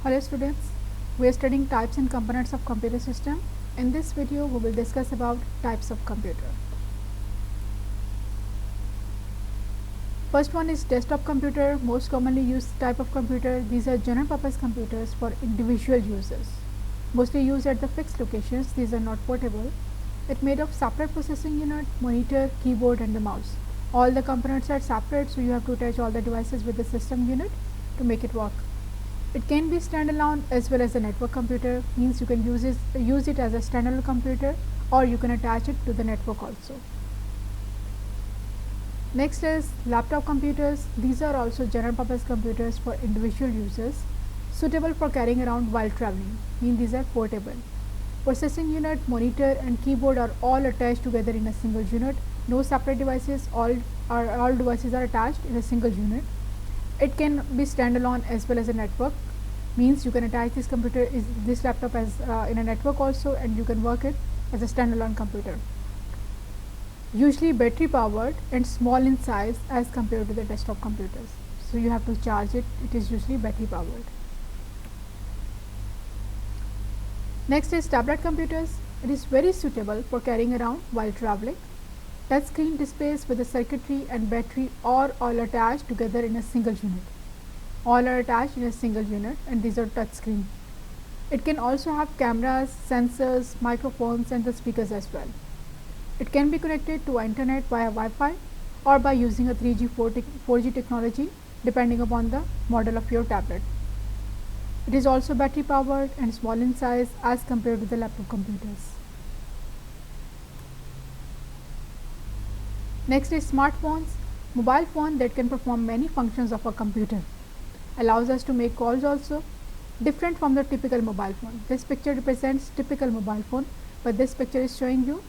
Hello students, we are studying types and components of computer system. In this video we will discuss about types of computer. First one is desktop computer, most commonly used type of computer. These are general purpose computers for individual users. Mostly used at the fixed locations, these are not portable. It's made of separate processing unit, monitor, keyboard and the mouse. All the components are separate, so you have to attach all the devices with the system unit to make it work. It can be standalone as well as a network computer, means you can use it as a standalone computer or you can attach it to the network also. Next is laptop computers. These are also general purpose computers for individual users, suitable for carrying around while traveling, means these are portable. Processing unit, monitor and keyboard are all attached together in a single unit. No separate devices, all devices are attached in a single unit. It can be standalone as well as a network, means you can attach this laptop as in a network also, and you can work it as a standalone computer. Usually battery powered and small in size as compared to the desktop computers, so you have to charge it. It is usually battery powered. Next is tablet computers. It is very suitable for carrying around while traveling. Touch screen displays with the circuitry and battery are all attached together in a single unit. All are attached in a single unit, and these are touch screen. It can also have cameras, sensors, microphones and the speakers as well. It can be connected to internet via Wi-Fi or by using a 3G 4G technology depending upon the model of your tablet. It is also battery powered and small in size as compared to the laptop computers. Next is smartphones. Mobile phone that can perform many functions of a computer. Allows us to make calls also, different from the typical mobile phone. This picture represents typical mobile phone, but this picture is showing you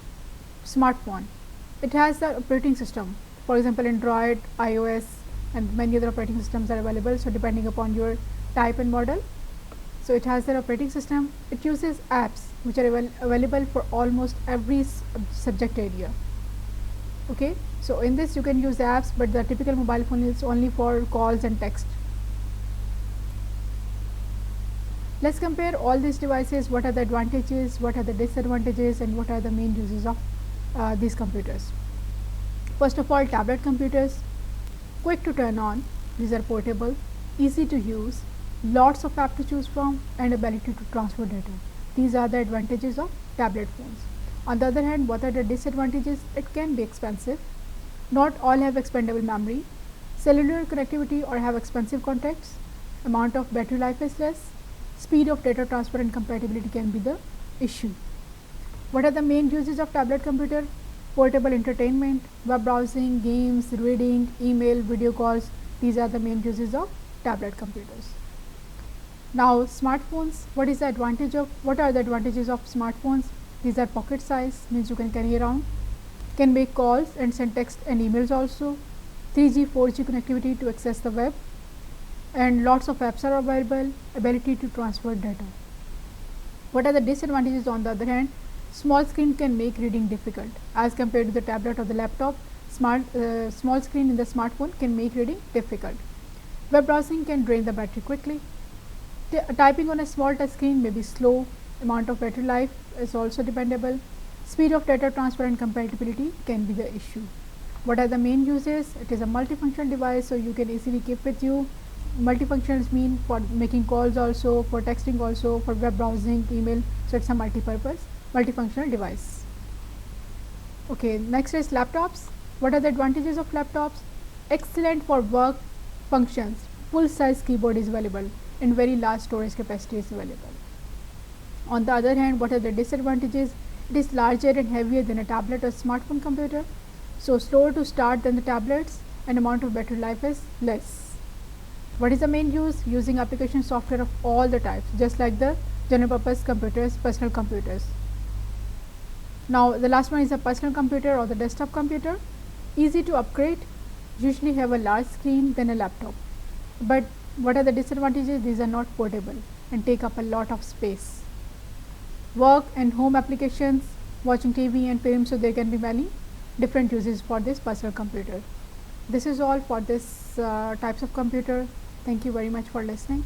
smartphone. It has the operating system, for example Android, iOS and many other operating systems are available, so depending upon your type and model. So it has their operating system. It uses apps which are available for almost every subject area. Okay, so in this you can use apps, but the typical mobile phone is only for calls and text. Let's compare all these devices. What are the advantages, what are the disadvantages, and what are the main uses of these computers. First of all, tablet computers, quick to turn on. These are portable, easy to use, lots of apps to choose from, and ability to transfer data. These are the advantages of tablet phones. On the other hand, what are the disadvantages? It can be expensive. Not all have expandable memory, cellular connectivity or have expensive contacts, amount of battery life is less, speed of data transfer and compatibility can be the issue. What are the main uses of tablet computer? Portable entertainment, web browsing, games, reading, email, video calls. These are the main uses of tablet computers. Now smartphones, what are the advantages of smartphones? These are pocket size, means you can carry around, can make calls and send text and emails also, 3G 4G connectivity to access the web, and lots of apps are available, ability to transfer data. What are the disadvantages? On the other hand, small screen can make reading difficult as compared to the tablet or the laptop. Small screen in the smartphone can make reading difficult. Web browsing can drain the battery quickly. Typing on a small touch screen may be slow. Amount of battery life is also dependable. Speed of data transfer and compatibility can be the issue. What are the main uses? It is a multifunctional device, so you can easily keep with you. Multifunctions mean for making calls also, for texting also, for web browsing, email, so it's a multifunctional device. Okay, next is laptops. What are the advantages of laptops? Excellent for work functions. Full size keyboard is available and very large storage capacity is available. On the other hand, what are the disadvantages? It is larger and heavier than a tablet or smartphone computer, so slower to start than the tablets, and amount of battery life is less. What is the main use? Using application software of all the types, just like the general purpose computers, personal computers. Now the last one is a personal computer or the desktop computer. Easy to upgrade, usually have a large screen than a laptop. But what are the disadvantages? These are not portable and take up a lot of space. Work and home applications, watching TV and films, so there can be many different uses for this personal computer. This is all for this types of computer. Thank you very much for listening.